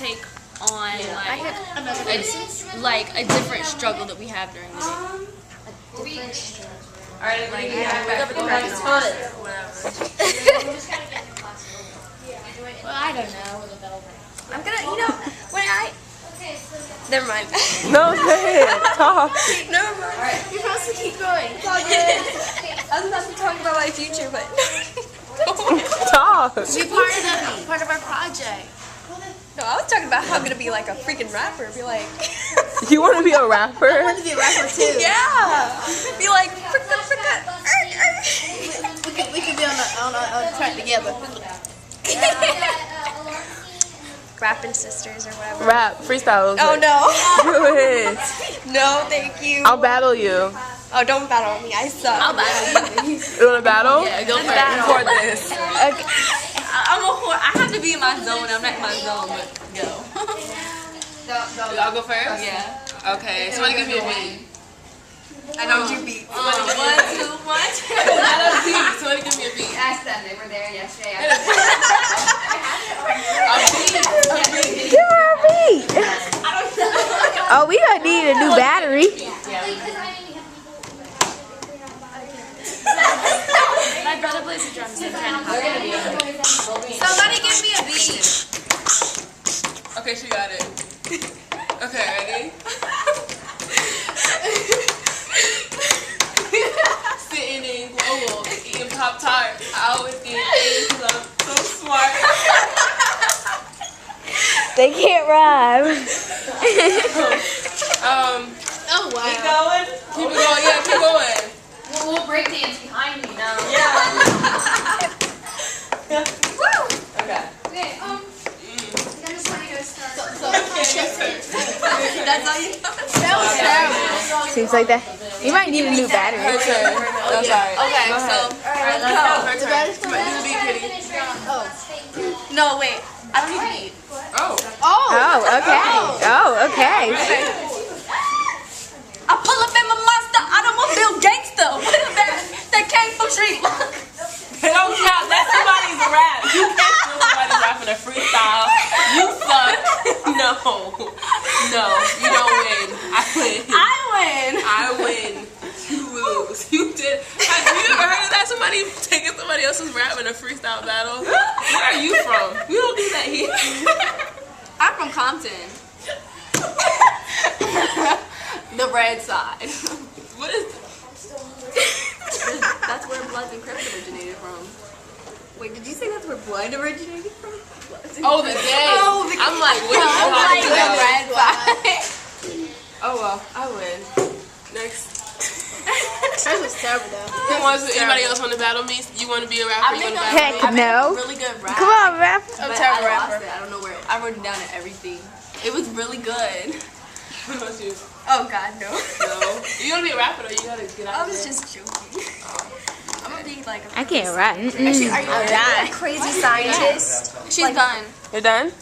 take on like a different struggle that we have during the day. Alright, like, Well, I don't know. I'm gonna, when never mind. No, go ahead. Talk. Never mind. You're supposed to keep going. It's all good. I was about to talk about my future, but Talk. be part of our project. No, I was talking about how I'm gonna be like a freaking rapper. Be like, You want to be a rapper? I want to be a rapper too. Yeah. Be like, we could be on a track together. Rapping sisters or whatever. Rap, freestyle. Oh no. Go ahead. No, thank you. I'll battle you. Oh, don't battle me. I suck. I'll battle you. You want to battle? Yeah, go for For this. Okay. I have to be in my zone. I'm not in my zone, but go. I'll go first? Yeah. Okay, somebody give me a beat. I know you beat. 1, 2, 1. I don't beat. Somebody give me a beat. Ask them. They were there yesterday. Give her a beat. Oh, we gonna need a new battery. My brother plays the drums. I'm trying to copy. Somebody give me a beat. Okay, she got it. Okay, ready? Sitting in Global, eating Pop-Tarts. I always get A's because I'm so smart. They can't rhyme. Oh, wow. Keep going? Keep it going, yeah, keep going. We'll break dance behind me now. Yeah. Okay. Okay. I just want to go start. That's all you know? That was terrible. Seems like that. You might need a new battery. Her turn. I'm sorry. Okay, Go so, ahead. alright, let's Her turn. Do the beat, Kitty. go. No, wait. I don't need to eat. Oh. Oh, okay. Oh, okay. I pull up in my monster automobile gangster. What is that? That came from Street. They don't count. That's somebody's rap. You can't do somebody's rapping a freestyle. You suck. No. No. You don't win. I win. I win. You lose. You did. Have you ever heard of that? Somebody taking somebody else's rap in a freestyle battle? Where are you from? We don't do that here. I'm from Compton. The red side. What is That's where Bloods and Crips originated from. Wait, did you say that's where Blood originated from? Oh, the gang. I'm like, what are you talking The about? red side. Oh, well. I win. Next. That was terrible though. Anybody else want to battle me? You want to be a rapper? You want to battle me? Heck no. Really good rap. Come on, rap. I'm terrible rapper. I don't know where. I wrote down everything. It was really good. What about you? Oh God, no. No. You want to be a rapper though? You gotta get out I there. was just joking. I'm gonna be like. I can't rap. Actually, are you a crazy scientist? She's done. You're done?